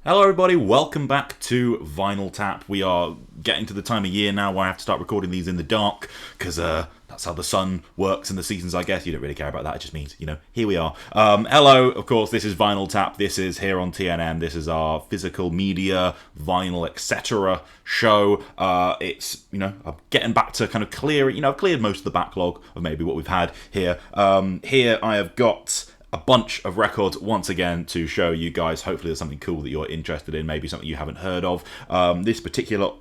Hello everybody, welcome back to Vinyl Tap. We are getting to the time of year now where I have to start recording these in the dark, because that's how the sun works in the seasons, I guess. You don't really care about that, it just means, here we are. Hello, of course, this is Vinyl Tap, this is here on TNM, this is our physical media, vinyl, etc. show. It's, I'm getting back to kind of clearing, I've cleared most of the backlog of maybe what we've had here. Here I have got a bunch of records once again to show you guys. Hopefully there's something cool that you're interested in, maybe something you haven't heard of. This particular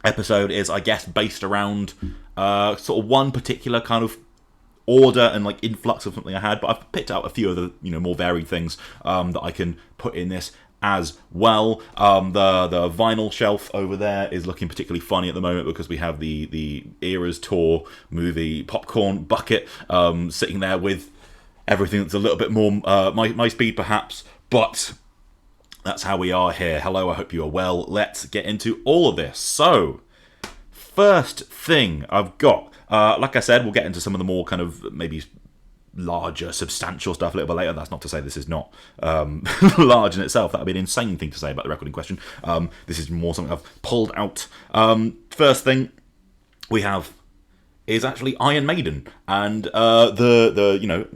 episode is, I guess, based around sort of one particular kind of order and like influx of something I had, but I've picked out a few of the more varied things that I can put in this as well. The vinyl shelf over there is looking particularly funny at the moment because we have the Eras Tour movie popcorn bucket sitting there with everything that's a little bit more my speed perhaps, but that's how we are here. Hello, I hope you are well. Let's get into all of this. So, first thing I've got, like I said, we'll get into some of the more kind of maybe larger, substantial stuff a little bit later. That's not to say this is not large in itself. That would be an insane thing to say about the record in question. This is more something I've pulled out. First thing we have is actually Iron Maiden, and the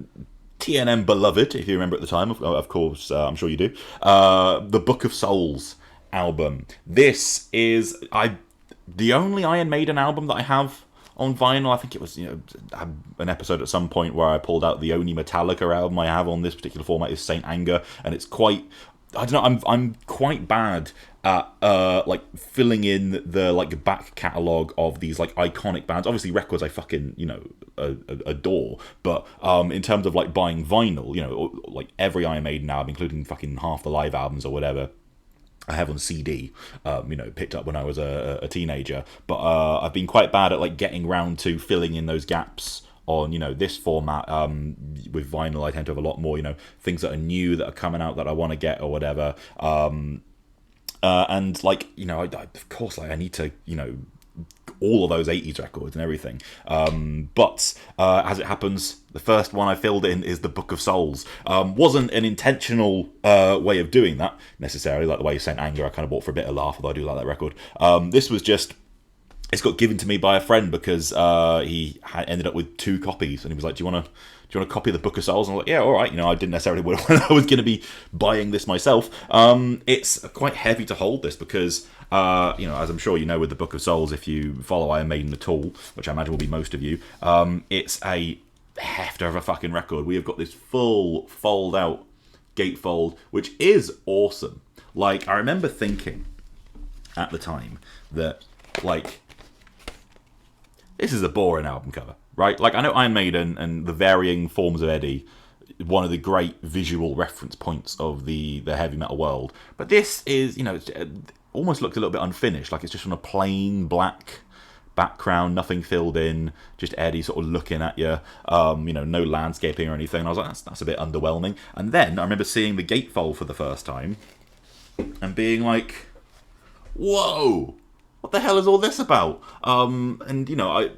TNM beloved, if you remember at the time, of course, I'm sure you do, the Book of Souls album. This is the only Iron Maiden album that I have on vinyl. I think it was an episode at some point where I pulled out the only Metallica album I have on this particular format is Saint Anger, and it's quite, I don't know, I'm quite bad at like filling in the like back catalogue of these like iconic bands. Obviously records I fucking adore, but in terms of like buying vinyl, like every Iron Maiden album, including fucking half the live albums or whatever, I have on CD, picked up when I was a teenager, but I've been quite bad at like getting round to filling in those gaps on this format. With vinyl I tend to have a lot more things that are new that are coming out that I want to get or whatever, and like of course like I need to all of those 80s records and everything, but as it happens, the first one I filled in is the Book of Souls. Wasn't an intentional way of doing that necessarily, like the way Saint Anger I kind of bought for a bit of laugh, although I do like that record. This was just, it's got given to me by a friend because he ended up with 2 copies, and he was like, do you want to copy of the Book of Souls? And I was like, yeah, all right. I didn't necessarily when I was going to be buying this myself. It's quite heavy to hold this because, as I'm sure you know with the Book of Souls, if you follow Iron Maiden at all, which I imagine will be most of you, it's a hefter of a fucking record. We have got this full fold-out gatefold, which is awesome. Like, I remember thinking at the time that, like, this is a boring album cover, right? Like, I know Iron Maiden and the varying forms of Eddie, one of the great visual reference points of the heavy metal world. But this is, it almost looks a little bit unfinished. Like, it's just on a plain black background, nothing filled in, just Eddie sort of looking at you, no landscaping or anything. And I was like, that's a bit underwhelming. And then I remember seeing the gatefold for the first time and being like, whoa! What the hell is all this about? And I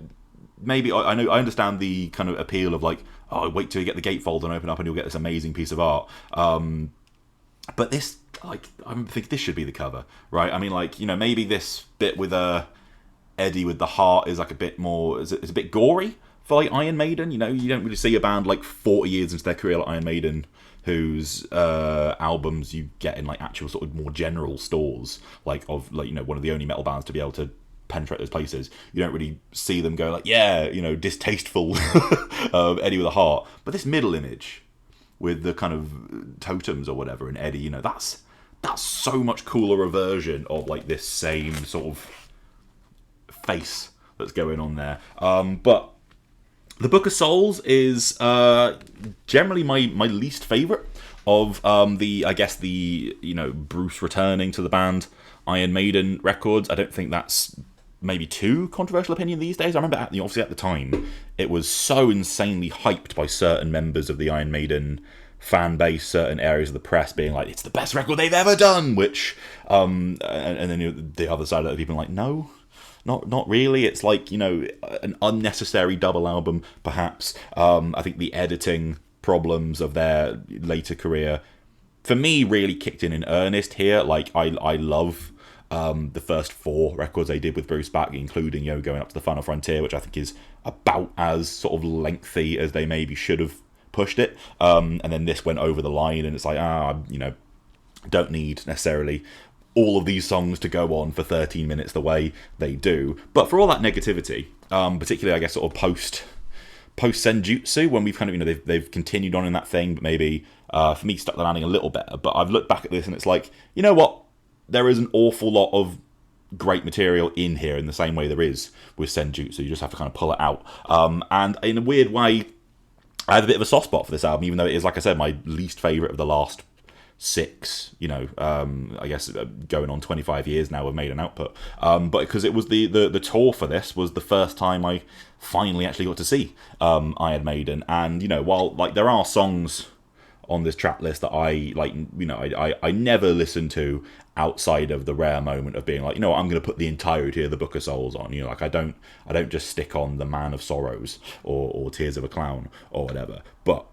understand the kind of appeal of like, oh, wait till you get the gatefold and open up and you'll get this amazing piece of art. But this, like, I think this should be the cover, right? I mean, like, maybe this bit with Eddie with the heart is like a bit more, it's a bit gory for like Iron Maiden. You don't really see a band like 40 years into their career like Iron Maiden whose albums you get in like actual sort of more general stores, like of like one of the only metal bands to be able to penetrate those places. You don't really see them go like, yeah, distasteful Eddie with a heart. But this middle image with the kind of totems or whatever in Eddie, that's so much cooler a version of like this same sort of face that's going on there. But the Book of Souls is generally my least favourite of the Bruce returning to the band Iron Maiden records. I don't think that's maybe too controversial opinion these days. I remember obviously at the time it was so insanely hyped by certain members of the Iron Maiden fan base, certain areas of the press being like, it's the best record they've ever done, which and then the other side of it, people are like, no, not really. It's like, an unnecessary double album, perhaps. I think the editing problems of their later career for me, really kicked in earnest here. Like, I love the first 4 records they did with Bruce back, including, you know, going up to the Final Frontier, which I think is about as sort of lengthy as they maybe should have pushed it. And then this went over the line, and it's like, you know, don't need necessarily all of these songs to go on for 13 minutes the way they do. But for all that negativity, particularly, I guess, sort of post Senjutsu, when we've kind of, you know, they've continued on in that thing, but maybe for me stuck the landing a little better. But I've looked back at this and it's like, you know what? There is an awful lot of great material in here in the same way there is with Senjutsu. You just have to kind of pull it out. And in a weird way, I had a bit of a soft spot for this album, even though it is, like I said, my least favourite of the last 6, you know, I guess going on 25 years now of Maiden output. But because it was the tour for this was the first time I finally actually got to see Iron Maiden. And, you know, while, like, there are songs on this track list that I, like, you know, I never listen to outside of the rare moment of being like, you know what, I'm going to put the entirety of the Book of Souls on. You know, like, I don't just stick on the Man of Sorrows or Tears of a Clown or whatever. But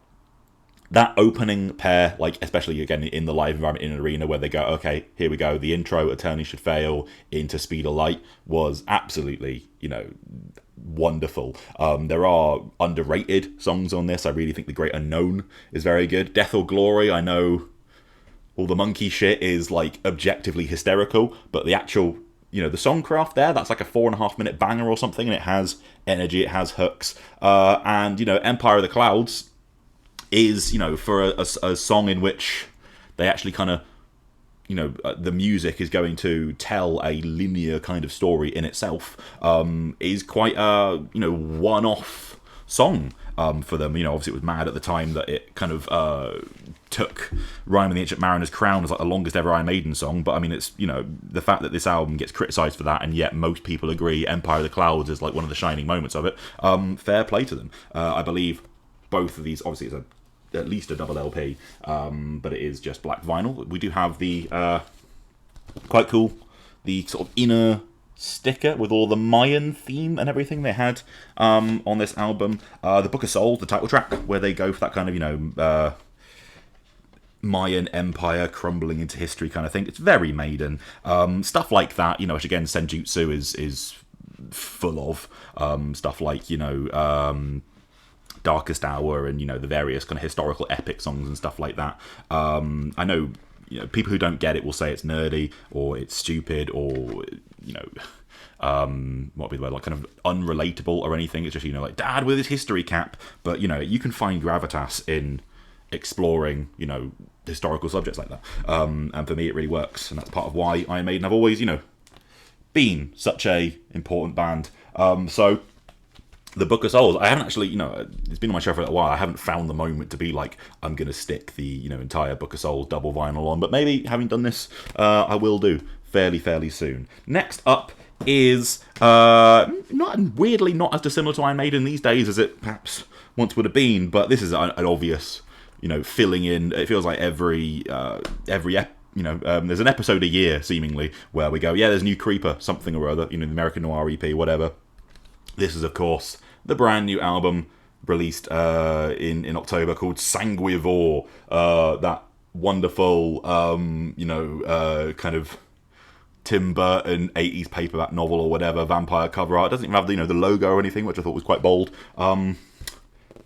that opening pair, like, especially again in the live environment in an arena where they go, okay, here we go, the intro, Eternity Should Fail, into Speed of Light, was absolutely, you know, wonderful. There are underrated songs on this. I really think The Great Unknown is very good. Death or Glory, I know all the monkey shit is, like, objectively hysterical, but the actual, you know, the songcraft there, that's like a 4.5 minute banger or something, and it has energy, it has hooks. And, you know, Empire of the Clouds is, you know, for a song in which they actually kind of, you know, the music is going to tell a linear kind of story in itself, is quite a, you know, one-off song for them. You know, obviously it was mad at the time that it kind of took Rime and the Ancient Mariner's crown as like the longest ever Iron Maiden song, but I mean, it's, you know, the fact that this album gets criticised for that and yet most people agree Empire of the Clouds is like one of the shining moments of it, fair play to them. I believe both of these, obviously it's at least a double LP, but it is just black vinyl. We do have the quite cool, the sort of inner sticker with all the Mayan theme and everything they had on this album. The Book of Souls, the title track, where they go for that kind of, you know, Mayan empire crumbling into history kind of thing. It's very Maiden. Stuff like that, you know, which again Senjutsu is full of. Stuff like, you know, Darkest Hour and, you know, the various kind of historical epic songs and stuff like that. I know, you know, people who don't get it will say it's nerdy or it's stupid or, you know, what would be the word, like kind of unrelatable or anything. It's just, you know, like Dad with his history cap. But, you know, you can find gravitas in exploring, you know, historical subjects like that. And for me, it really works. And that's part of why Iron Maiden have always, you know, been such a important band. So the Book of Souls, I haven't actually, you know, it's been on my show for a little while. I haven't found the moment to be like, I'm going to stick the, you know, entire Book of Souls double vinyl on. But maybe having done this, I will do fairly soon. Next up is weirdly not as dissimilar to Iron Maiden these days as it perhaps once would have been. But this is an obvious, you know, filling in. It feels like every you know, there's an episode a year seemingly where we go, yeah, there's a new Creeper, something or other, you know, the American Noir EP, whatever. This is, of course, the brand new album released in October called Sanguivore. That wonderful, you know, kind of Tim Burton 80s paperback novel or whatever, vampire cover art. It doesn't even have, you know, the logo or anything, which I thought was quite bold. The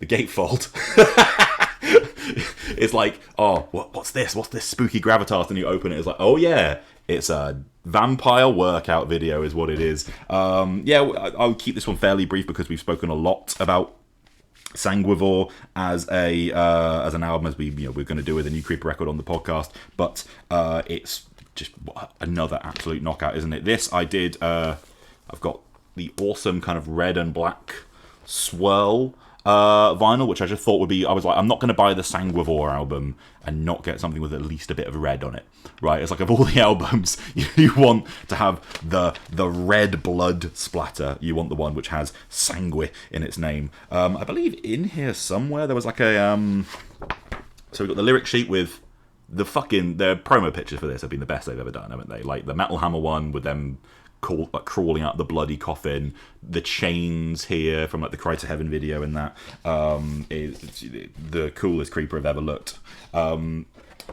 gatefold. It's like, oh, what's this? What's this spooky gravitas? And you open it, it's like, oh yeah, it's a vampire workout video is what it is. Yeah, I'll keep this one fairly brief because we've spoken a lot about Sanguivore as an album, as we're going to do with a new Creeper record on the podcast. But it's just another absolute knockout, isn't it? This I did. I've got the awesome kind of red and black swirl vinyl, which I just thought would be, I was like, I'm not going to buy the Sanguivore album and not get something with at least a bit of red on it, right? It's like, of all the albums you want to have the red blood splatter, you want the one which has Sangui in its name. I believe in here somewhere there was like a so we've got the lyric sheet with the promo pictures for this have been the best they've ever done, haven't they? Like the Metal Hammer one with them crawling out the bloody coffin, the chains here from like the Cry to Heaven video, and that is the coolest Creeper I've ever looked.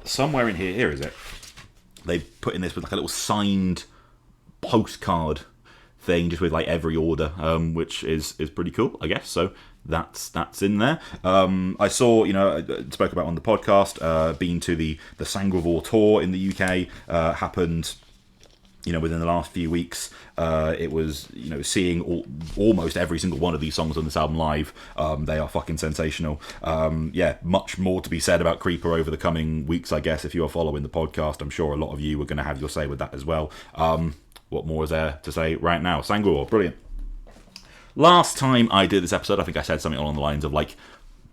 somewhere in here is it? They put in this with like a little signed postcard thing, just with like every order, which is pretty cool, I guess. So that's in there. I saw, I spoke about on the podcast, been to the Sanguivore tour in the UK, happened, within the last few weeks. It was, seeing almost every single one of these songs on this album live. They are fucking sensational. Much more to be said about Creeper over the coming weeks, I guess. If you are following the podcast, I'm sure a lot of you are going to have your say with that as well. What more is there to say right now? Sanguivore, brilliant. Last time I did this episode, I think I said something along the lines of like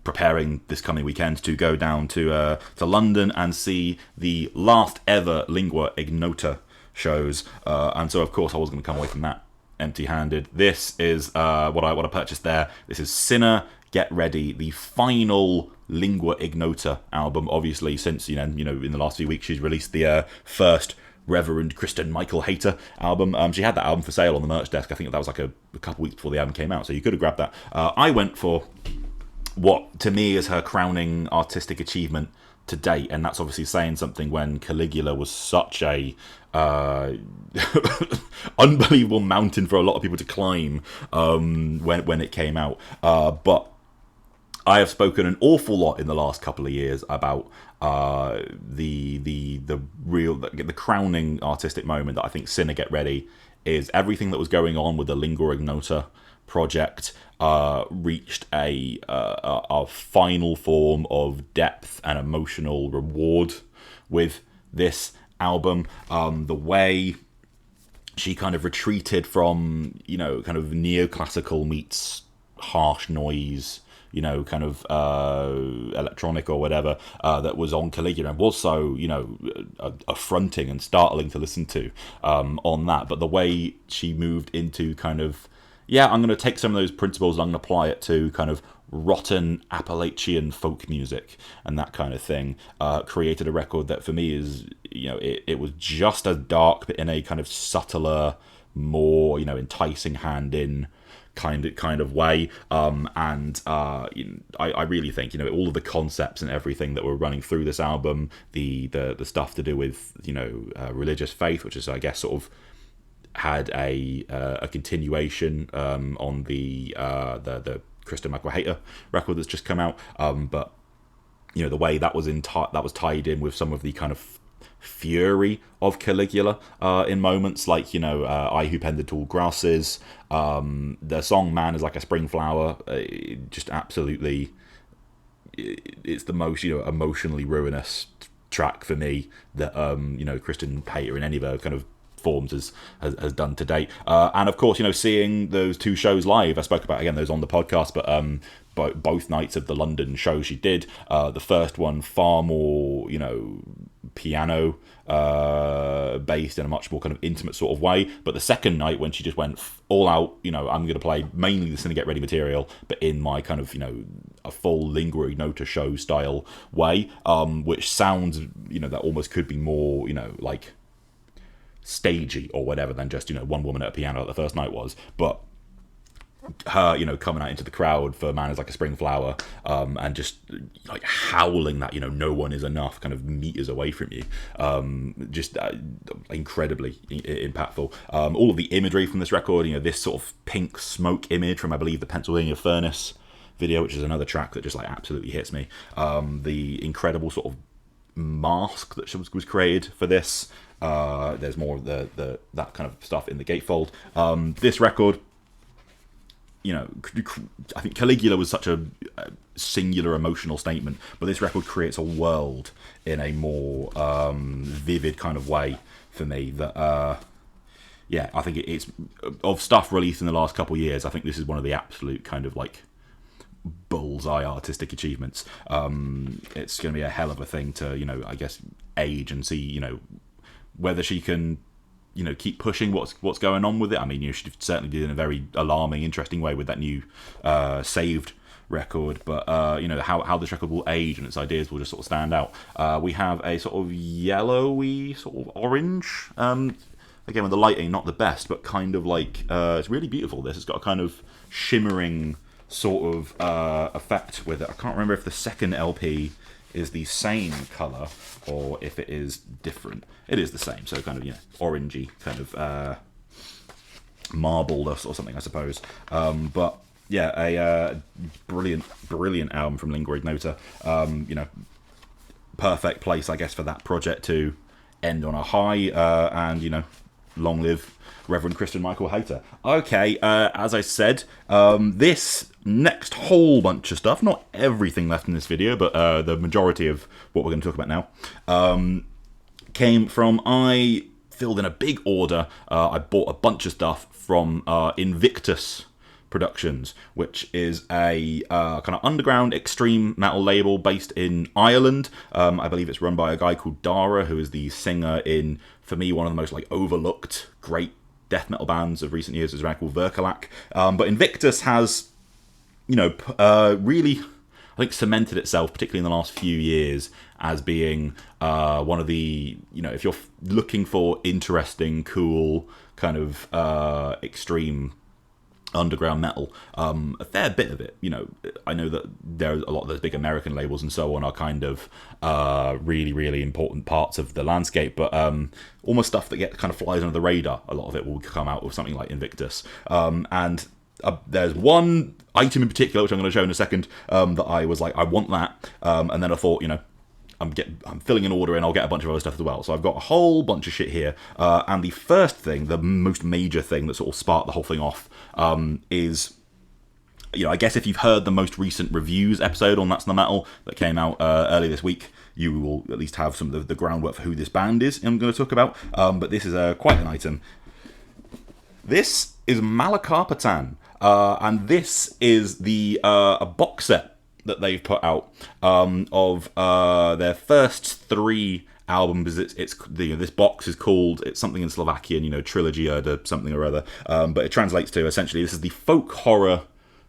preparing this coming weekend to go down to London and see the last ever Lingua Ignota shows, and so of course I was going to come away from that empty-handed. This is what I purchased there. This is Sinner Get Ready, the final Lingua Ignota album. Obviously, since in the last few weeks she's released the first Reverend Kristen Michael Hater album. She had that album for sale on the merch desk. I think that was like a couple weeks before the album came out, so you could have grabbed that. I went for what to me is her crowning artistic achievement to date, and that's obviously saying something when Caligula was such a unbelievable mountain for a lot of people to climb when it came out. But I have spoken an awful lot in the last couple of years about the crowning artistic moment that I think Sinner Get Ready is. Everything that was going on with the Lingua Ignota project reached a final form of depth and emotional reward with this album. The way she kind of retreated from kind of neoclassical meets harsh noise, kind of electronic or whatever, that was on Caligula and was so, affronting and startling to listen to on that. But the way she moved into kind of, I'm going to take some of those principles and I'm going to apply it to kind of rotten Appalachian folk music and that kind of thing, created a record that for me is, it was just as dark, but in a kind of subtler, more, enticing hand-in kind of way, and I really think all of the concepts and everything that were running through this album, the stuff to do with religious faith, which is I guess sort of had a continuation on the Kristen Michael Hater record that's just come out, but the way that was that was tied in with some of the kind of fury of Caligula in moments like I Who Pen the Tall Grasses, the song Man Is Like a Spring Flower, just absolutely, it's the most emotionally ruinous track for me that Kristen Hater in any of her kind of forms has done to date, and of course seeing those two shows live, I spoke about again those on the podcast, but both nights of the London show she did, the first one far more piano based in a much more kind of intimate sort of way, but the second night when she just went all out, I'm going to play mainly the Sinner Get Ready material, but in my kind of a full Lingua Ignota show style way, which sounds that almost could be more like stagey or whatever than just one woman at a piano like the first night was. But her coming out into the crowd for Man Is Like a Spring Flower, and just like howling that no one is enough kind of meters away from you, just incredibly impactful. All of the imagery from this record, this sort of pink smoke image from I believe the Pennsylvania Furnace video, which is another track that just like absolutely hits me. The incredible sort of mask that was created for this. There's more of that kind of stuff in the gatefold. This record, I think Caligula was such a singular emotional statement, but this record creates a world in a more vivid kind of way for me that I think it's of stuff released in the last couple of years. I think this is one of the absolute kind of like bullseye artistic achievements. It's going to be a hell of a thing to I guess age and see whether she can keep pushing what's going on with it. I mean, she certainly did in a very alarming, interesting way with that new Saved record, but how this record will age and its ideas will just sort of stand out. We have a sort of yellowy, sort of orange, again with the lighting not the best, but kind of like it's really beautiful. It's got a kind of shimmering sort of effect with it. I can't remember if the second LP is the same colour or if it is different. It is the same, so kind of, you know, orangey, kind of marbled or something, I suppose. But yeah, a brilliant album from Lingua Ignota. You know, perfect place, I guess, for that project to end on a high, and, you know, long live Reverend Christian Michael Hayter. Okay, as I said, this next whole bunch of stuff, not everything left in this video, but the majority of what we're going to talk about now, came from, I filled in a big order. I bought a bunch of stuff from Invictus Productions, which is a kind of underground extreme metal label based in Ireland. I believe it's run by a guy called Dara, who is the singer in, for me, one of the most like overlooked great death metal bands of recent years. Is a band called Verkalak. But Invictus has, you know, really, I think, cemented itself, particularly in the last few years, as being one of the, you know, if you're looking for interesting, cool, kind of extreme underground metal, a fair bit of it, you know, I know that there's a lot of those big American labels and so on are kind of really important parts of the landscape, but almost stuff that kind of flies under the radar, a lot of it will come out with something like Invictus. And there's one item in particular, which I'm going to show in a second, that I was like, I want that, and then I thought, you know, I'm filling an order and I'll get a bunch of other stuff as well. So I've got a whole bunch of shit here. And the first thing, the most major thing that sort of sparked the whole thing off, is, you know, I guess if you've heard the most recent reviews episode on That's the Metal that came out earlier this week, you will at least have some of the groundwork for who this band is I'm going to talk about. But this is quite an item. This is Malokarpatan, and this is the a box set that they've put out of their first 3 albums. It's this box is called, it's something in Slovakian, you know, Trilógia, something or other, but it translates to, essentially, this is the folk horror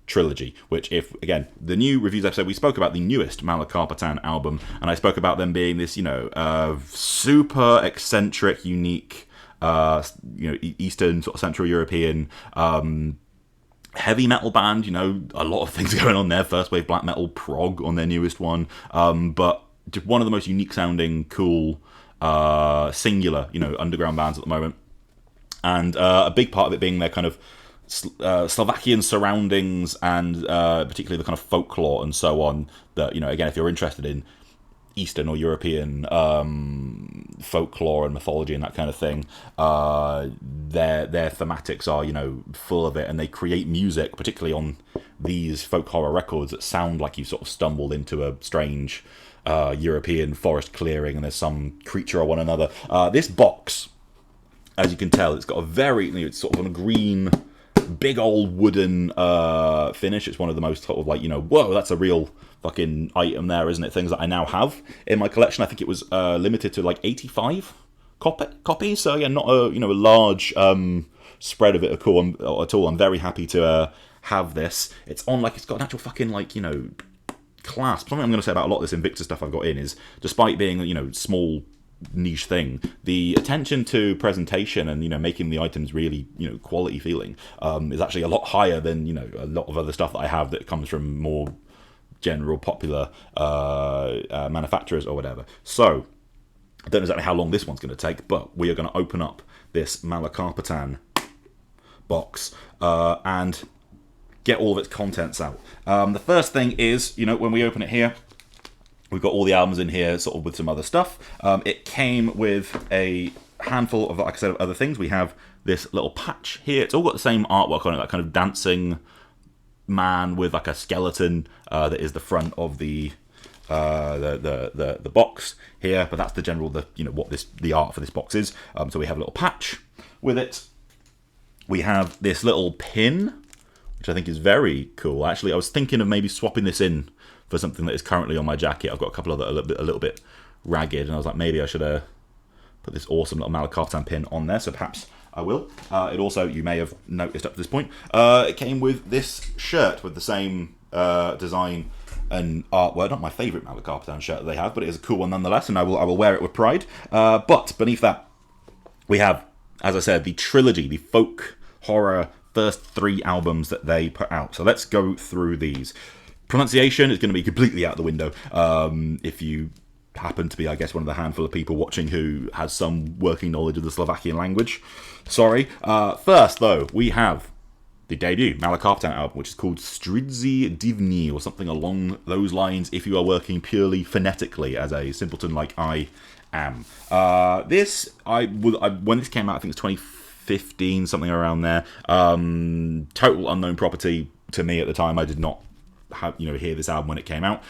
trilogy, which, if, again, the new reviews episode, we spoke about the newest Malokarpatan album, and I spoke about them being this, you know, super eccentric, unique, you know, Eastern, sort of Central European, heavy metal band, you know, a lot of things going on there. First wave black metal, prog on their newest one, but just one of the most unique sounding, cool, singular, you know, underground bands at the moment. And a big part of it being their kind of Slovakian surroundings, and particularly the kind of folklore and so on, that, you know, again, if you're interested in Eastern or European folklore and mythology and that kind of thing, their thematics are, you know, full of it, and they create music, particularly on these folk horror records, that sound like you've sort of stumbled into a strange European forest clearing and there's some creature or one another. This box, as you can tell, it's got a very, you know, it's sort of on a green, big old wooden finish. It's one of the most sort of like, you know, whoa, that's a real fucking item there, isn't it? Things that I now have in my collection. I think it was limited to like 85 copies, so yeah, not a, you know, a large spread of it at all. I'm very happy to have this. It's on, like, it's got an actual fucking, like, you know, clasp. Something I'm going to say about a lot of this Invictus stuff I've got in is, despite being, you know, small niche thing, the attention to presentation and, you know, making the items really, you know, quality feeling is actually a lot higher than, you know, a lot of other stuff that I have that comes from more general popular manufacturers or whatever. So I don't know exactly how long this one's going to take, but we are going to open up this Malokarpatan box and get all of its contents out. The first thing is, you know, when we open it here, we've got all the albums in here, sort of with some other stuff. It came with a handful of, like I said, of other things. We have this little patch here. It's all got the same artwork on it, that kind of dancing man with like a skeleton that is the front of the box here. But that's the general, you know, what the art for this box is. So we have a little patch with it. We have this little pin, which I think is very cool. Actually, I was thinking of maybe swapping this in for something that is currently on my jacket. I've got a couple of that a little bit ragged, and I was like, maybe I should put this awesome little Malokarpatan pin on there, so perhaps I will. It also, you may have noticed up to this point, it came with this shirt with the same design and artwork. Not my favourite Malokarpatan shirt that they have, but it is a cool one nonetheless, and I will wear it with pride. But beneath that, we have, as I said, the trilogy, the folk horror first 3 albums that they put out. So let's go through these. Pronunciation is going to be completely out the window if you happen to be, I guess, one of the handful of people watching who has some working knowledge of the Slovakian language. Sorry. First, though, we have the debut Malokarpatan album, which is called Stridzi Divni, or something along those lines, if you are working purely phonetically as a simpleton like I am. When this came out, I think it's 2015, something around there. Total unknown property to me at the time. I did not hear this album when it came out.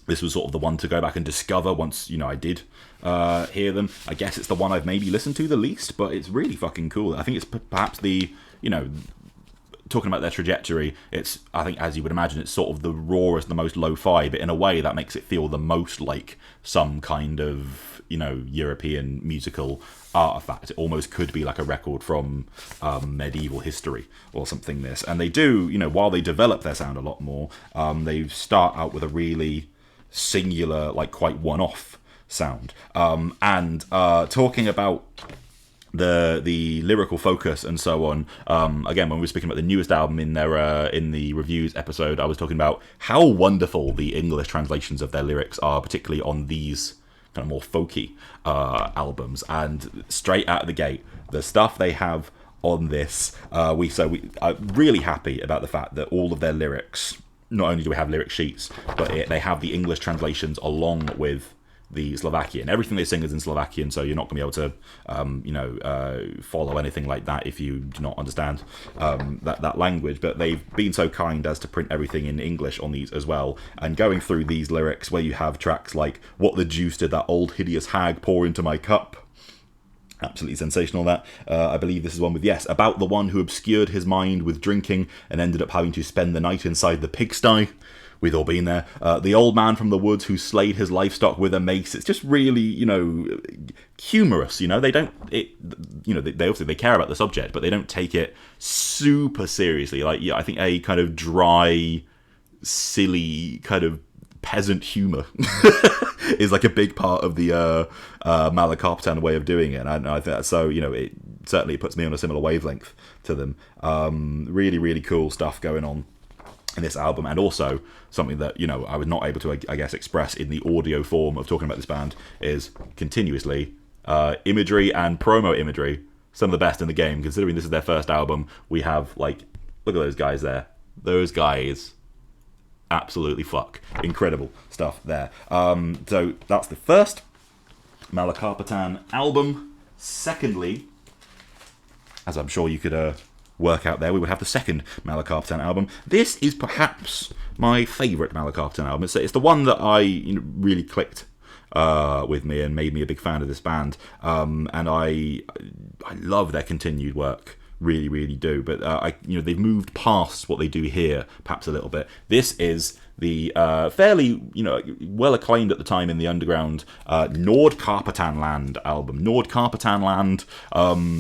This was sort of the one to go back and discover once, I did hear them. I guess it's the one I've maybe listened to the least, but it's really fucking cool. I think it's perhaps the, talking about their trajectory, I think, as you would imagine, it's sort of the rawest, the most lo-fi, but in a way that makes it feel the most like some kind of, European musical artifact. It almost could be like a record from medieval history or something, this. And they do, while they develop their sound a lot more, they start out with a really singular, like quite one-off sound. And talking about the lyrical focus and so on, again, when we were speaking about the newest album in the reviews episode, I was talking about how wonderful the English translations of their lyrics are, particularly on these kind of more folky albums. And straight out of the gate, the stuff they have on this, we are really happy about the fact that all of their lyrics, not only do we have lyric sheets, but they have the English translations along with the Slovakian. Everything they sing is in Slovakian, so you're not going to be able to follow anything like that if you do not understand that language. But they've been so kind as to print everything in English on these as well. And going through these lyrics, where you have tracks like "What the deuce did that old hideous hag pour into my cup?" Absolutely sensational, that. I believe this is one with, yes, about the one who obscured his mind with drinking and ended up having to spend the night inside the pigsty. We've all been there. The old man from the woods who slayed his livestock with a mace. It's just really, humorous. They don't. They obviously care about the subject, but they don't take it super seriously. Like, I think a kind of dry, silly kind of peasant humor is like a big part of the Malokarpatan way of doing it. And I think that's so. It certainly puts me on a similar wavelength to them. Really, really cool stuff going on in this album, and also something that I was not able to, I guess, express in the audio form of talking about this band is continuously imagery and promo imagery, some of the best in the game. Considering this is their first album, we have look at those guys there. Those guys, absolutely incredible stuff there. So that's the first Malokarpatan album. Secondly, as I'm sure you could work out there, we would have the second Malokarpatan album. This is perhaps my favourite Malokarpatan album. It's the one that I really clicked with me and made me a big fan of this band. And I love their continued work, really, really do. But they've moved past what they do here, perhaps a little bit. This is the fairly, well acclaimed at the time in the underground Nordkarpatan Land album. Nordkarpatan Land,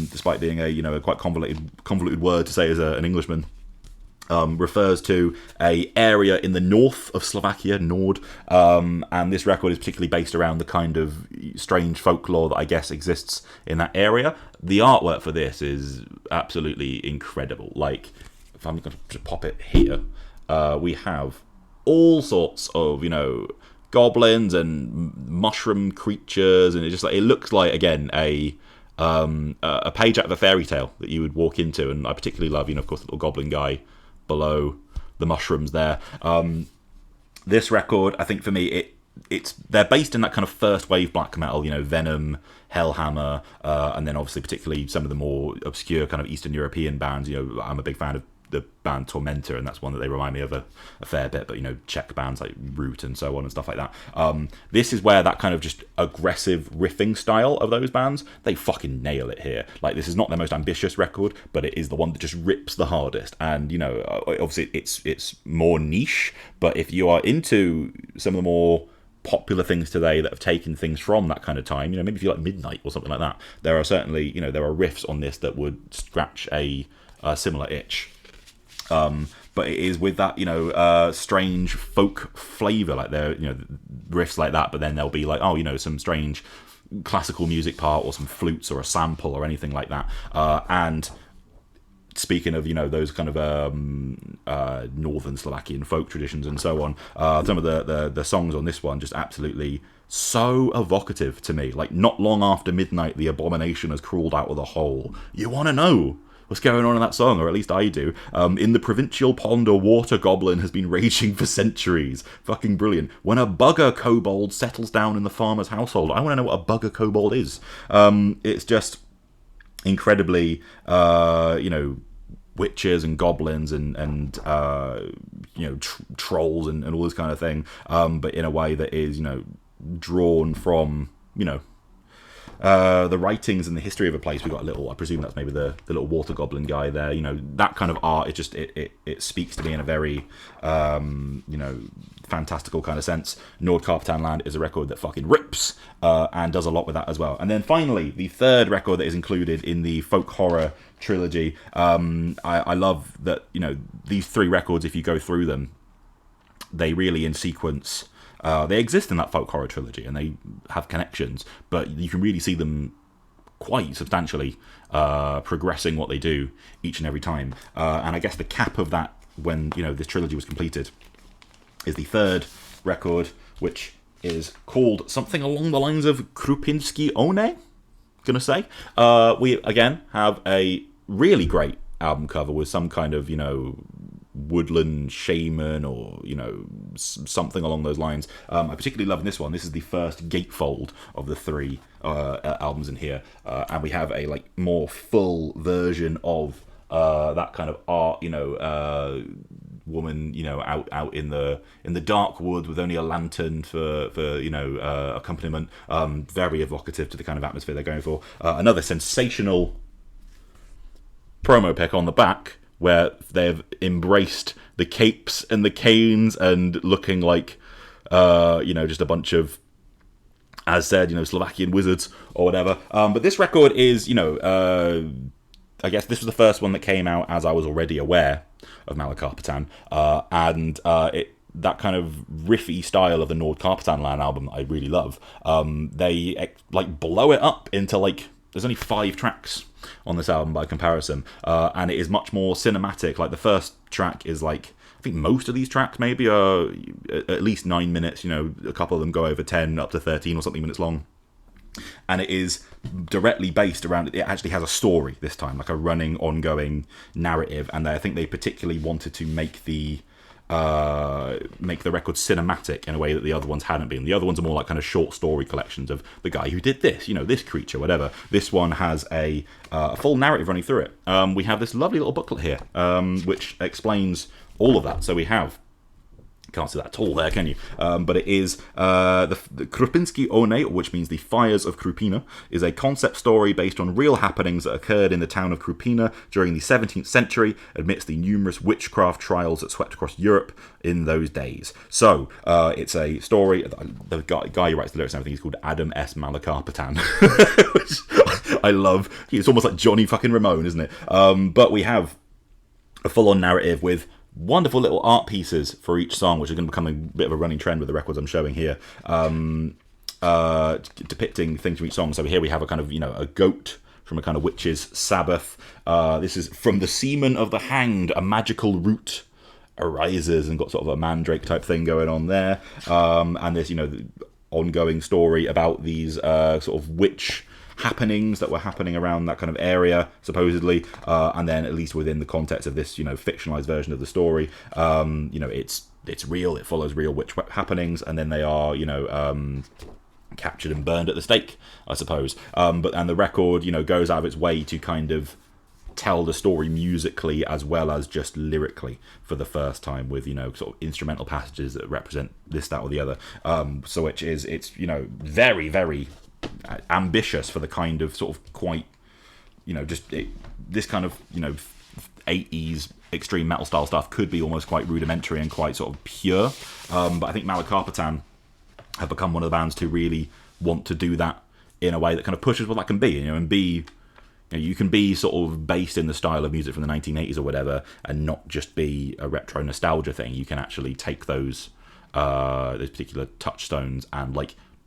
despite being a quite convoluted word to say as an Englishman, refers to a area in the north of Slovakia, Nord, and this record is particularly based around the kind of strange folklore that I guess exists in that area. The artwork for this is absolutely incredible. Like, if I'm going to pop it here, we have all sorts of, goblins and mushroom creatures, and it looks like, again, a page out of a fairy tale that you would walk into. And I particularly love, of course, the little goblin guy below the mushrooms there. This record, I think for me, they're based in that kind of first wave black metal, Venom, Hellhammer, and then obviously particularly some of the more obscure kind of Eastern European bands. I'm a big fan of the band Tormentor, and that's one that they remind me of a fair bit, but Czech bands like Root and so on and stuff like that. This is where that kind of just aggressive riffing style of those bands, they fucking nail it here. Like, this is not their most ambitious record, but it is the one that just rips the hardest. And obviously it's more niche, but if you are into some of the more popular things today that have taken things from that kind of time, maybe if you like Midnight or something like that, there are certainly there are riffs on this that would scratch a similar itch. But it is with that, strange folk flavour, like there, riffs like that, but then there'll be like, some strange classical music part or some flutes or a sample or anything like that. And speaking of, those kind of northern Slovakian folk traditions and so on, some of the songs on this one just absolutely so evocative to me. Like, not long after midnight, the abomination has crawled out of the hole. You want to know what's going on in that song, or at least I do. In the provincial pond, a water goblin has been raging for centuries. Fucking brilliant. When a bugger kobold settles down in the farmer's household. I want to know what a bugger kobold is. It's just incredibly, witches and goblins and trolls and all this kind of thing, but in a way that is, drawn from, the writings and the history of a place. We've got a little, I presume that's maybe the little water goblin guy there. That kind of art, it speaks to me in a very, fantastical kind of sense. Nordkarpatan Land is a record that fucking rips, and does a lot with that as well. And then finally, the third record that is included in the folk horror trilogy. I love that, these three records, if you go through them, they really in sequence, they exist in that folk horror trilogy and they have connections, but you can really see them quite substantially progressing what they do each and every time. And I guess the cap of that, when this trilogy was completed, is the third record, which is called something along the lines of Krupinski One. Gonna say we again have a really great album cover with some kind of woodland shaman or something along those lines. I particularly love this one. This is the first gatefold of the three albums in here, and we have a more full version of that kind of art, woman, out in the dark wood with only a lantern for accompaniment. Very evocative to the kind of atmosphere they're going for. Another sensational promo pic on the back, where they've embraced the capes and the canes and looking like, just a bunch of, as said, Slovakian wizards or whatever. But this record is, I guess this was the first one that came out as I was already aware of Malokarpatan, and that kind of riffy style of the Nordkarpatan Land album that I really love. They blow it up into there's only 5 tracks on this album by comparison, and it is much more cinematic. Like, the first track is I think most of these tracks maybe are at least 9 minutes. A couple of them go over 10, up to 13 or something minutes long. And it is directly based around, it actually has a story this time, like a running, ongoing narrative. And I think they particularly wanted to make the record cinematic in a way that the other ones hadn't been. The other ones are more like kind of short story collections of the guy who did this, this creature, whatever. This one has a full narrative running through it. We have this lovely little booklet here, which explains all of that. So we have, can't see that at all there, can you? But it is the Krupinski One, which means the Fires of Krupina, is a concept story based on real happenings that occurred in the town of Krupina during the 17th century, amidst the numerous witchcraft trials that swept across Europe in those days. So it's a story. The guy who writes the lyrics and everything is called Adam S. Malokarpatan, which I love. It's almost like Johnny fucking Ramone, isn't it? But we have a full-on narrative with wonderful little art pieces for each song, which are going to become a bit of a running trend with the records I'm showing here, depicting things from each song. So here we have a kind of, a goat from a kind of witch's sabbath. This is from the semen of the hanged, a magical root arises, and got sort of a mandrake type thing going on there. And this, the ongoing story about these sort of witch happenings that were happening around that kind of area, supposedly, and then at least within the context of this, fictionalized version of the story, it's real. It follows real witch happenings, and then they are, captured and burned at the stake, I suppose. And the record, goes out of its way to kind of tell the story musically as well as just lyrically for the first time, with sort of instrumental passages that represent this, that, or the other. So which is, it's very, very ambitious for the kind of sort of quite this kind of 80s extreme metal style stuff could be almost quite rudimentary and quite sort of pure, but I think Malokarpatan have become one of the bands to really want to do that in a way that kind of pushes what that can be, and be you can be sort of based in the style of music from the 1980s or whatever and not just be a retro nostalgia thing. You can actually take those particular touchstones and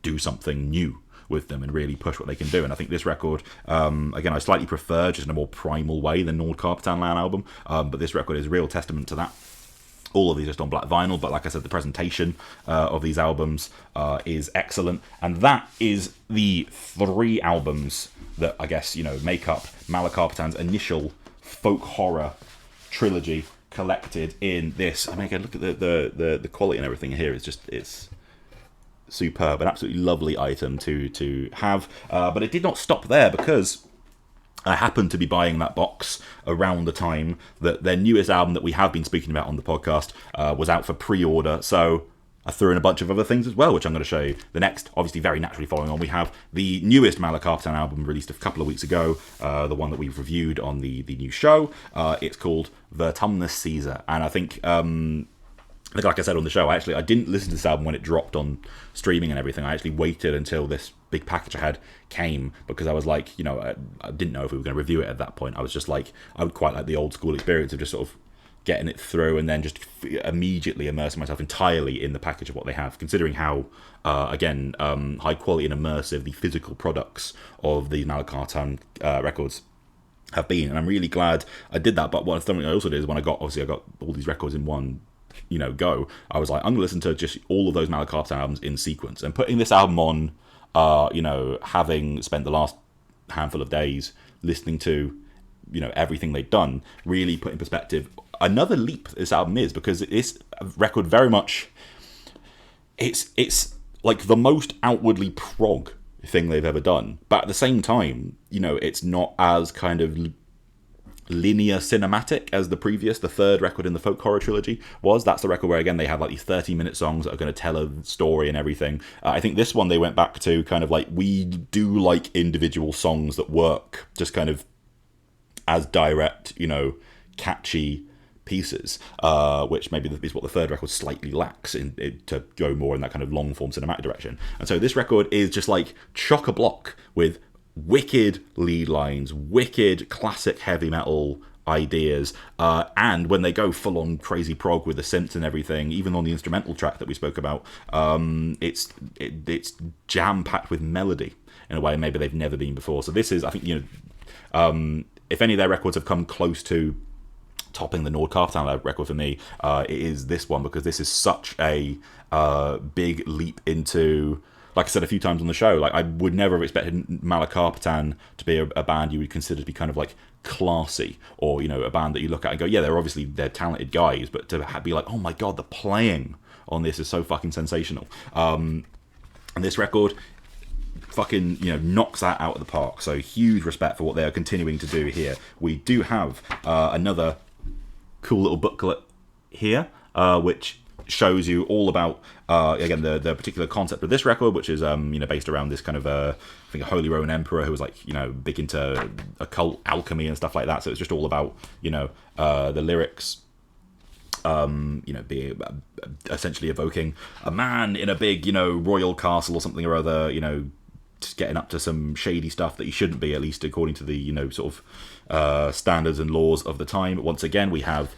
do something new with them and really push what they can do. And I think this record, again, I slightly prefer just in a more primal way than Nordkarpatan Lan album, but this record is a real testament to that. All of these just on black vinyl, but like I said, the presentation of these albums is excellent. And that is the 3 albums that I guess, make up Malokarpatan's initial folk horror trilogy collected in this. I mean, again, look at the quality and everything here. It's superb, an absolutely lovely item to have. But it did not stop there, because I happened to be buying that box around the time that their newest album that we have been speaking about on the podcast was out for pre-order. So I threw in a bunch of other things as well, which I'm going to show you. The next, obviously very naturally following on, we have the newest Malokarpatan album released a couple of weeks ago, the one that we've reviewed on the new show. It's called Vertumnus Caesar. And I think, like I said on the show, I didn't listen to this album when it dropped on streaming and everything. I actually waited until this big package I had came, because I was like, I didn't know if we were going to review it at that point. I was just like, I would quite like the old school experience of just sort of getting it through and then just immediately immersing myself entirely in the package of what they have, considering how, again, high quality and immersive the physical products of the Malokarpatan records have been. And I'm really glad I did that. But something I also did is when I got all these records in one go, I was like, I'm gonna listen to just all of those Malokarpatan albums in sequence. And putting this album on, having spent the last handful of days listening to everything they've done, really put in perspective another leap this album is, because this record very much, it's like the most outwardly prog thing they've ever done, but at the same time, it's not as kind of linear cinematic as the third record in the folk horror trilogy was. That's the record where, again, they have like these 30-minute songs that are going to tell a story and everything. I think this one they went back to kind of like, we do like individual songs that work just kind of as direct, catchy pieces, which maybe is what the third record slightly lacks to go more in that kind of long-form cinematic direction. And so this record is just like chock-a-block with wicked lead lines, wicked classic heavy metal ideas, and when they go full-on crazy prog with the synths and everything, even on the instrumental track that we spoke about, it's jam-packed with melody in a way maybe they've never been before. So this is, I think, if any of their records have come close to topping the Nordkarpatan record for me, it is this one, because this is such a big leap into, like I said a few times on the show, like I would never have expected Malokarpatan to be a band you would consider to be kind of like classy, or a band that you look at and go, yeah, they're talented guys, but to be like, oh my god, the playing on this is so fucking sensational. And this record fucking knocks that out of the park. So huge respect for what they are continuing to do here. We do have another cool little booklet here, which shows you all about again the particular concept of this record, which is based around this kind of I think a Holy Roman Emperor who was like big into occult alchemy and stuff like that. So it's just all about the lyrics being essentially evoking a man in a big royal castle or something or other, just getting up to some shady stuff that he shouldn't be, at least according to the sort of standards and laws of the time. Once again, we have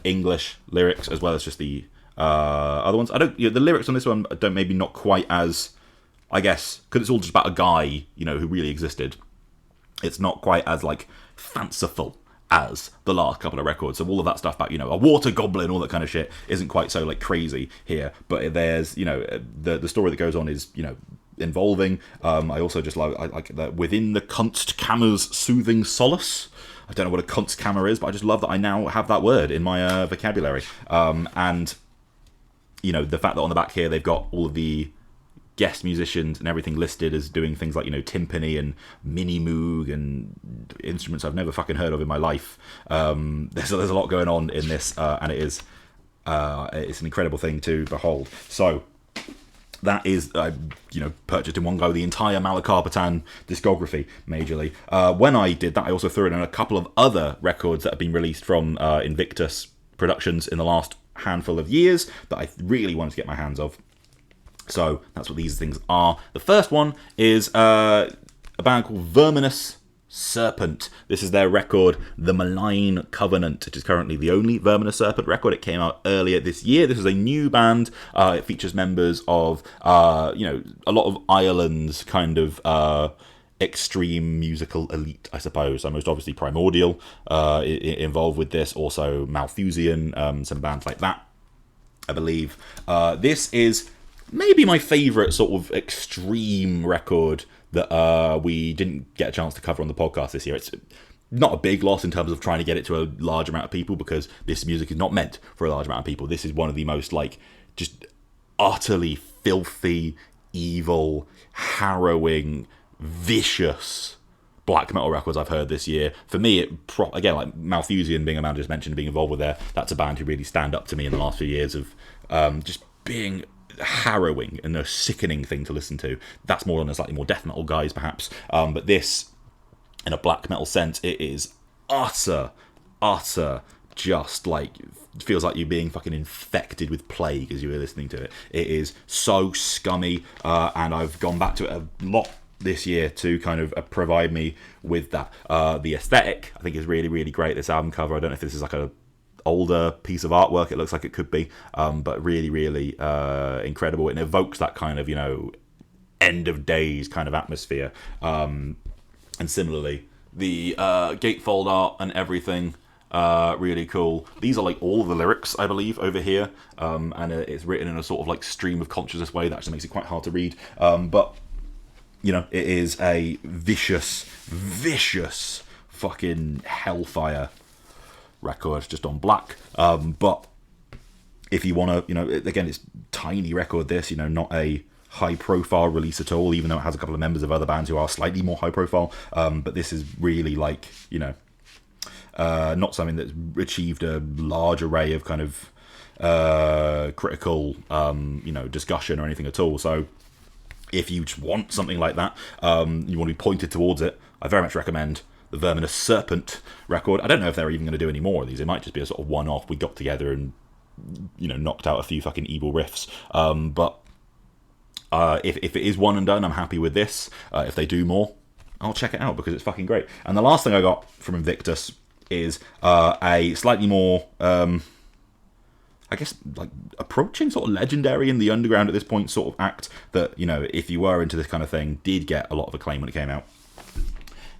English lyrics as well as just the other ones. I don't. The lyrics on this one don't, maybe not quite as, I guess, because it's all just about a guy who really existed. It's not quite as like fanciful as the last couple of records. So all of that stuff about a water goblin, all that kind of shit, isn't quite so like crazy here. But there's the story that goes on is involving. I also just like that within the Kunstkammer's soothing solace. I don't know what a Kunstkammer is, but I just love that I now have that word in my vocabulary. And the fact that on the back here they've got all of the guest musicians and everything listed as doing things like timpani and mini moog and instruments I've never fucking heard of in my life. There's a lot going on in this, and it's an incredible thing to behold. So that is, purchased in one go the entire Malokarpatan discography, majorly. When I did that, I also threw in a couple of other records that have been released from Invictus Productions in the last handful of years that I really wanted to get my hands of. So that's what these things are. The first one is a band called Verminous Serpent. This is their record, The Malign Covenant. It is currently the only Verminous Serpent record. It came out earlier this year. This is a new band. It features members of, a lot of Ireland's kind of extreme musical elite, I suppose. So most obviously Primordial involved with this. Also Malthusian, some bands like that, I believe. This is maybe my favourite sort of extreme record that we didn't get a chance to cover on the podcast this year. It's not a big loss in terms of trying to get it to a large amount of people, because this music is not meant for a large amount of people. This is one of the most, just utterly filthy, evil, harrowing, vicious black metal records I've heard this year. For me, again, like Malthusian being a band I just mentioned, being involved with there, that's a band who really stand up to me in the last few years of just being harrowing and a sickening thing to listen to. That's more on a slightly more death metal guys, perhaps. But this, in a black metal sense, it is utter, just feels like you're being fucking infected with plague as you were listening to it. It is so scummy, and I've gone back to it a lot this year to kind of provide me with that. The aesthetic, I think, is really, really great. This album cover, I don't know if this is like a older piece of artwork, it looks like it could be, but really, really incredible. It evokes that kind of, end of days kind of atmosphere. And similarly, the gatefold art and everything, really cool. These are all of the lyrics, I believe, over here, and it's written in a sort of stream of consciousness way that actually makes it quite hard to read. But it is a vicious fucking hellfire record, just on black. But if you want to, again, it's tiny record, this, not a high profile release at all, even though it has a couple of members of other bands who are slightly more high profile. But this is really not something that's achieved a large array of kind of critical, discussion or anything at all. So if you just want something like that, you want to be pointed towards it, I very much recommend the Verminous Serpent record. I don't know if they're even going to do any more of these. It might just be a sort of one-off. We got together and, knocked out a few fucking evil riffs. But if it is one and done, I'm happy with this. If they do more, I'll check it out because it's fucking great. And the last thing I got from Invictus is a slightly more, I guess, approaching sort of legendary in the underground at this point sort of act that, if you were into this kind of thing, did get a lot of acclaim when it came out.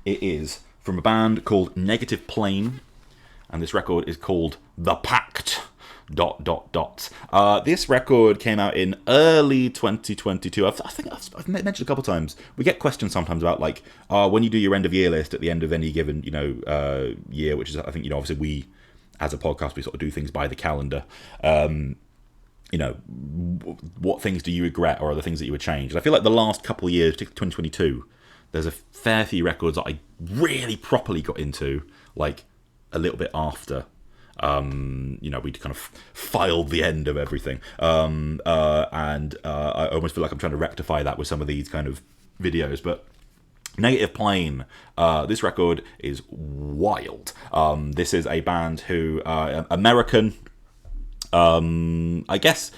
It is from a band called Negative Plane, and this record is called The Pact. ... This record came out in early 2022. I think I've mentioned a couple of times. We get questions sometimes about when you do your end of year list at the end of any given year, which is, I think, obviously we as a podcast, we sort of do things by the calendar. What things do you regret, or are the things that you would change? And I feel like the last couple of years, particularly 2022, there's a fair few records that I really properly got into, a little bit after. We'd kind of filed the end of everything. And I almost feel like I'm trying to rectify that with some of these kind of videos. But Negative Plane, this record is wild. This is a band who, American, I guess,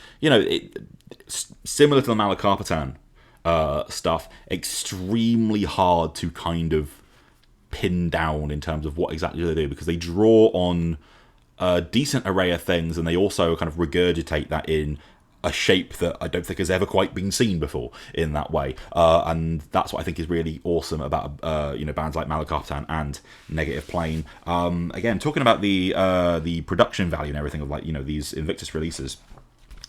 similar to the Malokarpatan stuff, extremely hard to kind of pin down in terms of what exactly they do, because they draw on a decent array of things, and they also kind of regurgitate that in a shape that I don't think has ever quite been seen before in that way. And that's what I think is really awesome about bands like Malokarpatan and Negative Plane. Again, talking about the production value and everything of these Invictus releases,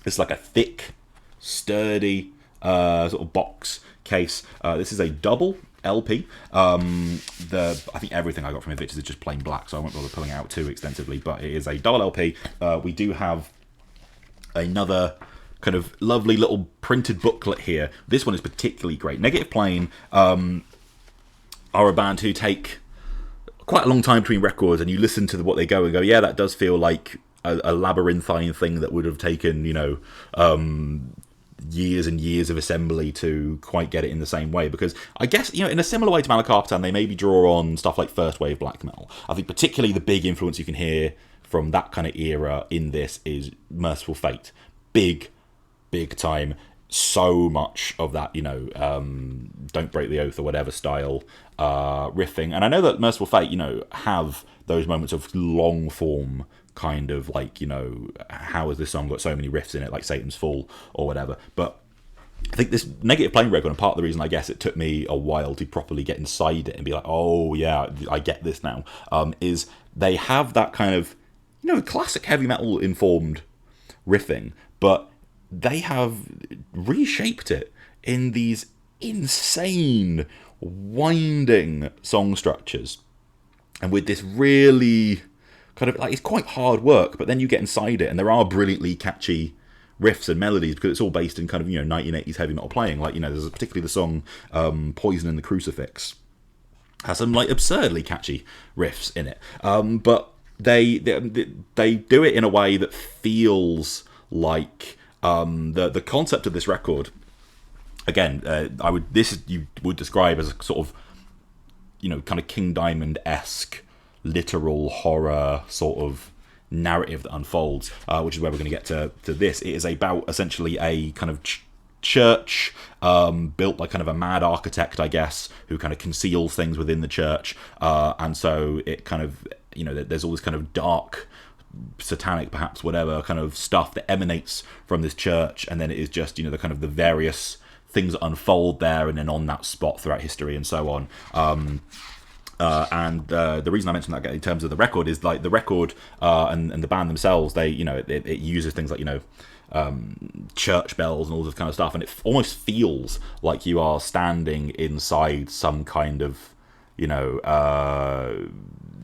it's like a thick, sturdy sort of box case. This is a double LP. I think everything I got from Invictus is just plain black, so I won't bother pulling it out too extensively, but it is a double LP. We do have another kind of lovely little printed booklet here. This one is particularly great. Negative Plane are a band who take quite a long time between records, and you listen to what they go and go, yeah, that does feel like a labyrinthine thing that would have taken, years and years of assembly to quite get it in the same way. Because I guess, in a similar way to Malokarpatan, they maybe draw on stuff like first wave black metal. I think particularly the big influence you can hear from that kind of era in this is Merciful Fate. Big time. so much of that, Don't Break the Oath or whatever style riffing. And I know that Merciful Fate, have those moments of long form kind of like, how has this song got so many riffs in it, like Satan's Fall or whatever. But I think this Negative Playing record, and part of the reason I guess it took me a while to properly get inside it and be like, oh yeah, I get this now, is they have that kind of, classic heavy metal informed riffing, but they have reshaped it in these insane winding song structures, and with this really kind of like, it's quite hard work, but then you get inside it and there are brilliantly catchy riffs and melodies because it's all based in kind of 1980s heavy metal playing. Like there's particularly the song Poison in the Crucifix has some like absurdly catchy riffs in it, but they do it in a way that feels like the concept of this record. Again, you would describe as a sort of kind of King Diamond-esque literal horror sort of narrative that unfolds, which is where we're going to get to this. It is about essentially a kind of church built by kind of a mad architect, I guess, who kind of conceals things within the church, and so it kind of there's all this kind of dark, satanic, perhaps whatever kind of stuff that emanates from this church, and then it is just the kind of the various things that unfold there and then on that spot throughout history and so on. And the reason I mentioned that in terms of the record is like the record and the band themselves, they it uses things like church bells and all this kind of stuff, and it almost feels like you are standing inside some kind of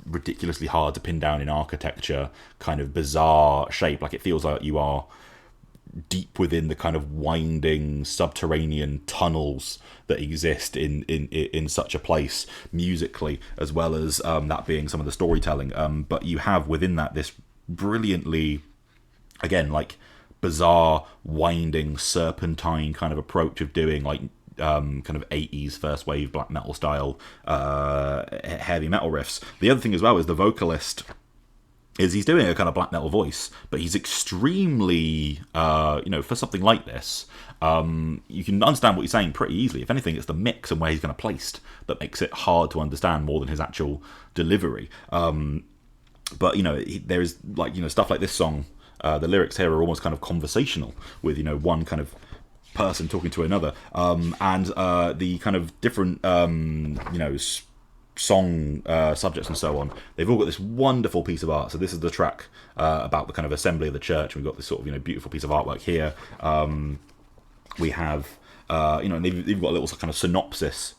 ridiculously hard to pin down in architecture kind of bizarre shape. Like it feels like you are deep within the kind of winding subterranean tunnels that exist in such a place musically, as well as that being some of the storytelling. But you have within that this brilliantly, again, like bizarre winding serpentine kind of approach of doing like kind of 80s first wave black metal style heavy metal riffs. The other thing as well is the vocalist is he's doing a kind of black metal voice, but he's extremely, for something like this, you can understand what he's saying pretty easily. If anything, it's the mix and where he's kind of placed that makes it hard to understand more than his actual delivery. But, there is, like, stuff like this song, the lyrics here are almost kind of conversational with, one kind of person talking to another. And the kind of different, song subjects and so on, they've all got this wonderful piece of art. So this is the track about the kind of assembly of the church. We've got this sort of beautiful piece of artwork here. We have and they've got a little kind of synopsis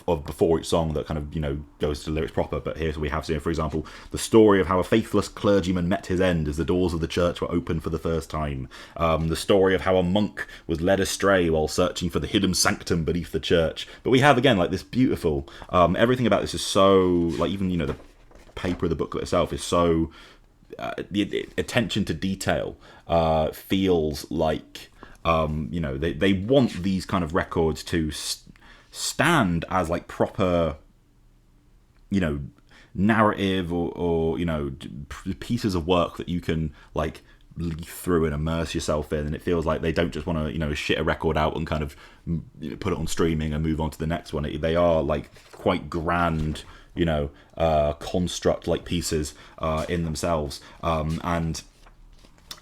of before each song that kind of goes to the lyrics proper. But here we have, for example, the story of how a faithless clergyman met his end as the doors of the church were opened for the first time. The story of how a monk was led astray while searching for the hidden sanctum beneath the church. But we have again like this beautiful everything about this is so like, even the paper of the booklet itself is so the attention to detail feels like they want these kind of records to stand as like proper narrative or pieces of work that you can like leaf through and immerse yourself in, and it feels like they don't just want to shit a record out and kind of put it on streaming and move on to the next one. They are like quite grand construct like pieces in themselves, and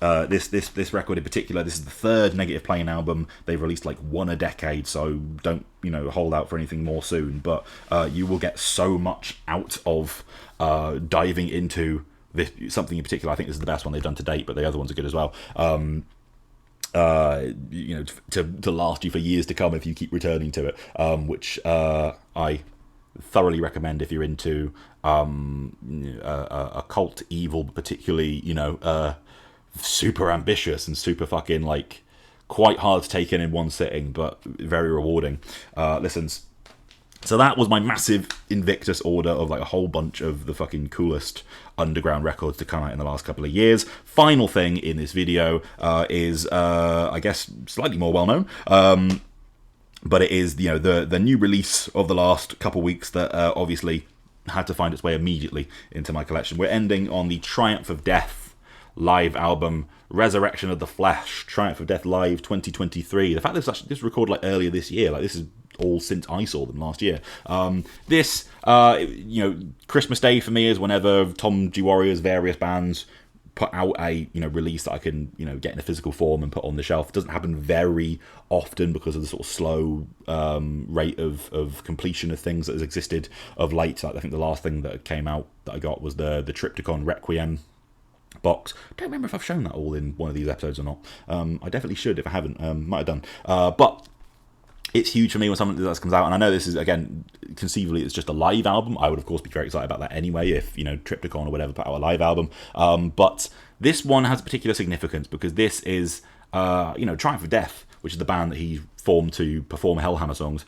this record in particular, this is the third Negative Playing album. They've released like one a decade, so don't hold out for anything more soon. But you will get so much out of diving into this, something in particular. I think this is the best one they've done to date, but the other ones are good as well. To last you for years to come if you keep returning to it, which I thoroughly recommend if you're into occult evil, particularly super ambitious and super fucking like quite hard to take in one sitting, but very rewarding listens. So that was my massive Invictus order of like a whole bunch of the fucking coolest underground records to come out in the last couple of years. Final thing in this video is I guess slightly more well known, but it is the new release of the last couple of weeks that obviously had to find its way immediately into my collection. We're ending on the Triumph of Death live album, Resurrection of the Flesh, Triumph of Death Live 2023. The fact that this was recorded like earlier this year, like this is all since I saw them last year. Christmas Day for me is whenever Tom G. Warrior's various bands put out a release that I can get in a physical form and put on the shelf. It doesn't happen very often because of the sort of slow rate of completion of things that has existed of late. Like, I think the last thing that came out that I got was the Triptychon Requiem box. I don't remember if I've shown that all in one of these episodes or not. I definitely should if I haven't. Might have done. But it's huge for me when something like that comes out, and I know this is, again, conceivably it's just a live album. I would, of course, be very excited about that anyway if, Triptychon or whatever put out a live album. But this one has particular significance because this is, Triumph of Death, which is the band that he formed to perform Hellhammer songs.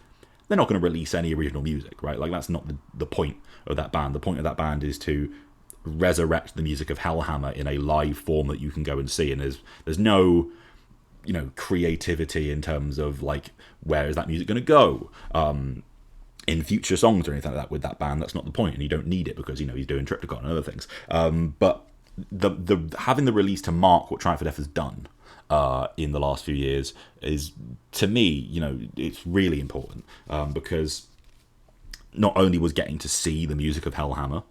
They're not going to release any original music, right? Like, that's not the point of that band. The point of that band is to resurrect the music of Hellhammer in a live form that you can go and see, and there's no creativity in terms of like where is that music going to go in future songs or anything like that with that band. That's not the point, and you don't need it because he's doing Triptychon and other things. But the having the release to mark what Triumph of Death has done in the last few years is, to me, it's really important because not only was getting to see the music of Hellhammer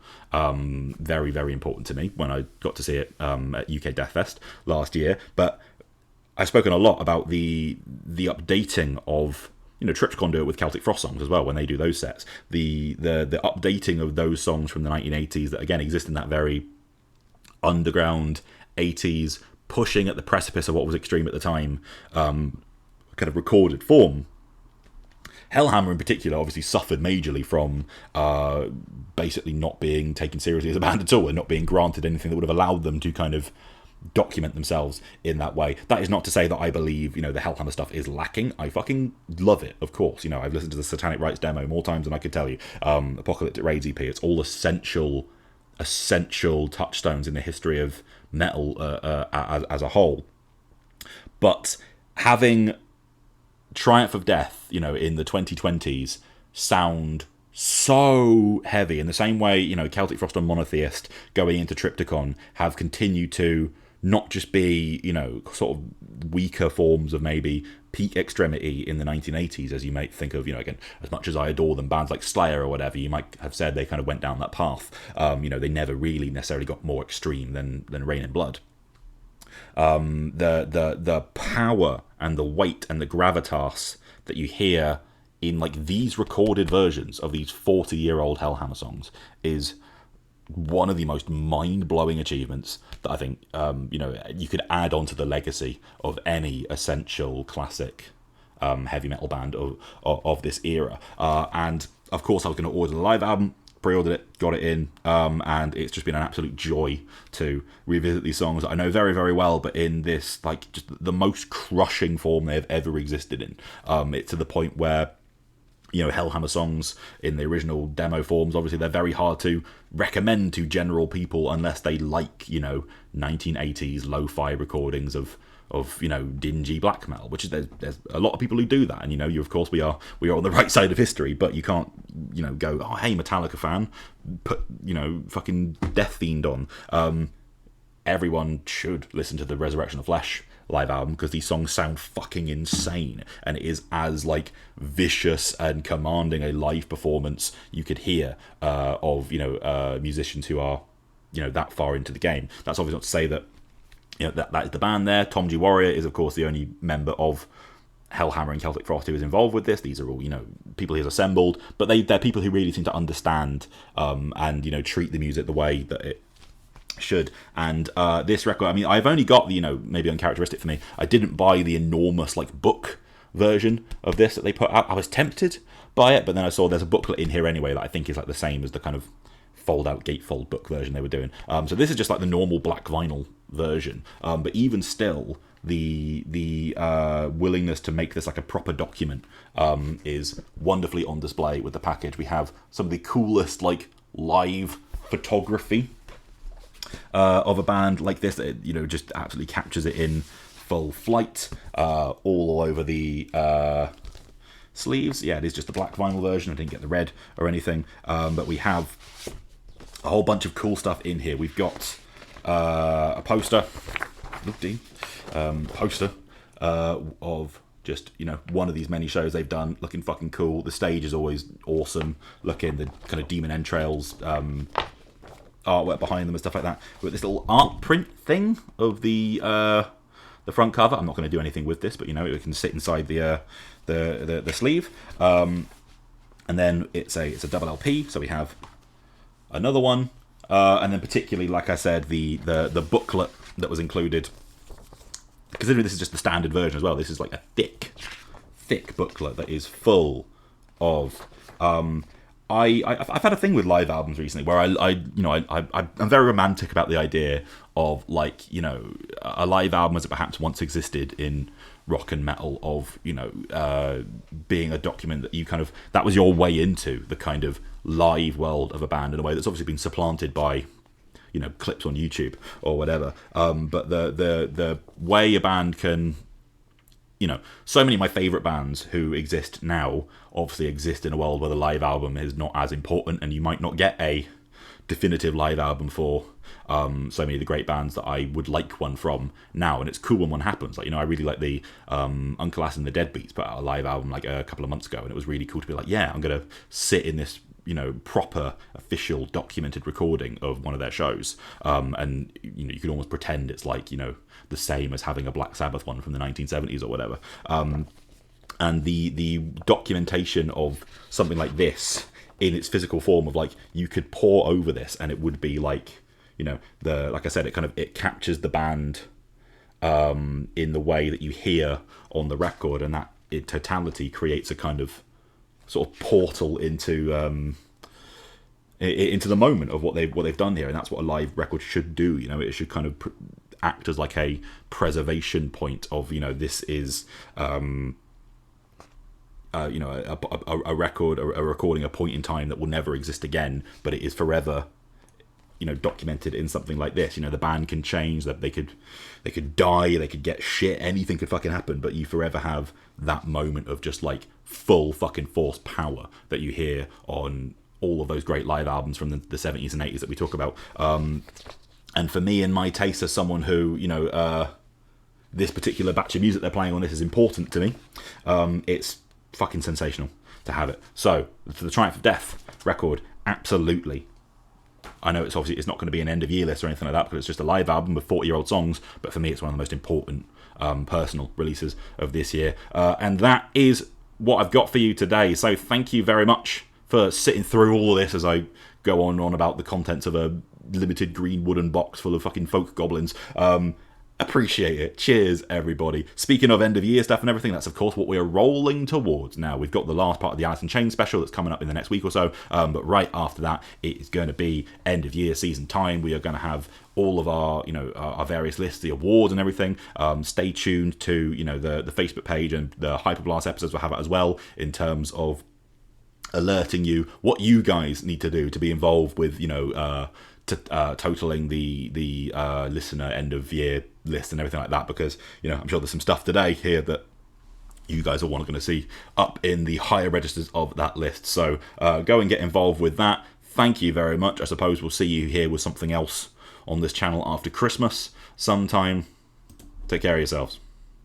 very, very important to me when I got to see it at UK Death Fest last year, but I've spoken a lot about the updating of, Triptychon do it with Celtic Frost songs as well when they do those sets. The updating of those songs from the 1980s that, again, exist in that very underground 80s, pushing at the precipice of what was extreme at the time, kind of recorded form. Hellhammer in particular obviously suffered majorly from basically not being taken seriously as a band at all and not being granted anything that would have allowed them to kind of document themselves in that way. That is not to say that I believe, the Hellhammer stuff is lacking. I fucking love it, of course. I've listened to the Satanic Rites demo more times than I could tell you. Apocalyptic Raids EP, it's all essential touchstones in the history of metal as a whole. But having Triumph of Death, in the 2020s sound so heavy in the same way, Celtic Frost and Monotheist going into Triptychon have continued to not just be, sort of weaker forms of maybe peak extremity in the 1980s, as you might think of, again, as much as I adore them, bands like Slayer or whatever, you might have said they kind of went down that path. They never really necessarily got more extreme than Rain and Blood. The power and the weight and the gravitas that you hear in like these recorded versions of these 40-year-old Hellhammer songs is one of the most mind-blowing achievements that I think you could add onto the legacy of any essential classic heavy metal band of this era. And of course I was going to order the live album, pre-ordered it, got it in, and it's just been an absolute joy to revisit these songs that I know very, very well, but in this like just the most crushing form they have ever existed in. It's to the point where Hellhammer songs in the original demo forms, obviously they're very hard to recommend to general people unless they like 1980s lo-fi recordings of dingy black metal, which is there's a lot of people who do that, and you of course we are on the right side of history, but you can't go, oh hey, Metallica fan, put fucking Death Fiend on. Everyone should listen to the Resurrection of Flesh live album because these songs sound fucking insane, and it is as like vicious and commanding a live performance you could hear of musicians who are that far into the game. That's obviously not to say that that is the band there. Tom G. Warrior is of course the only member of Hellhammer and Celtic Frost who is involved with this. These are all people he's assembled, but they're people who really seem to understand and treat the music the way that it should. And this record, I mean, I've only got the maybe uncharacteristic for me, I didn't buy the enormous like book version of this that they put out. I was tempted by it, but then I saw there's a booklet in here anyway that I think is like the same as the kind of fold out gatefold book version they were doing. So this is just like the normal black vinyl version, but even still the willingness to make this like a proper document is wonderfully on display with the package. We have some of the coolest like live photography of a band like this that just absolutely captures it in full flight, all over the sleeves. Yeah, it is just the black vinyl version. I didn't get the red or anything, but we have a whole bunch of cool stuff in here. We've got a poster. Poster of just, you know, one of these many shows they've done, looking fucking cool. The stage is always awesome looking, the kind of demon entrails artwork behind them and stuff like that. But this little art print thing of the front cover. I'm not going to do anything with this, but you know, it can sit inside the sleeve. And then it's a double LP, so we have another one, and then particularly, like I said, the booklet that was included. Considering this is just the standard version as well, this is like a thick booklet that is full of. I've had a thing with live albums recently where I'm very romantic about the idea of, like, you know, a live album as it perhaps once existed in rock and metal, of, you know, being a document that you kind of, that was your way into the kind of live world of a band in a way that's obviously been supplanted by, you know, clips on YouTube or whatever. But the way a band can, you know, so many of my favourite bands who exist now obviously exist in a world where the live album is not as important, and you might not get a definitive live album for so many of the great bands that I would like one from now. And it's cool when one happens. Like, you know, I really like the Uncle Ass and the Deadbeats put out a live album like a couple of months ago, and it was really cool to be like, yeah, I'm going to sit in this, you know, proper, official, documented recording of one of their shows. And, you know, you can almost pretend it's like, you know, the same as having a Black Sabbath one from the 1970s or whatever. And the documentation of something like this in its physical form, of like, you could pour over this and it would be like, you know, like I said, it captures the band in the way that you hear on the record, and that in totality creates a kind of sort of portal into the moment of what they've done here. And that's what a live record should do. You know, it should kind of act as like a preservation point of, you know, this is you know, a record, a recording, a point in time that will never exist again, but it is forever, you know, documented in something like this. You know, the band can change, that they could die, they could get shit, anything could fucking happen, but you forever have that moment of just like full fucking force power that you hear on all of those great live albums from the 70s and 80s that we talk about. And for me, in my taste, as someone who, you know, this particular batch of music they're playing on this is important to me, it's fucking sensational to have it. So, for the Triumph of Death record, absolutely. I know it's not going to be an end of year list or anything like that, because it's just a live album with 40-year-old songs, but for me it's one of the most important personal releases of this year. And that is what I've got for you today. So thank you very much for sitting through all of this as I go on and on about the contents of a limited green wooden box full of fucking folk goblins. Appreciate it. Cheers, everybody. Speaking of end of year stuff and everything, that's of course what we're rolling towards now. We've got the last part of the Alice in Chains special that's coming up in the next week or so, but right after that, it is going to be end of year season time. We are going to have all of our, you know, our various lists, the awards and everything. Stay tuned to, you know, the Facebook page, and the Hyperblast episodes will have it as well, in terms of alerting you what you guys need to do to be involved with, you know, totaling the listener end of year list and everything like that, because, you know, I'm sure there's some stuff today here that you guys are going to see up in the higher registers of that list. So go and get involved with that. Thank you very much. I suppose we'll see you here with something else on this channel after Christmas sometime. Take care of yourselves.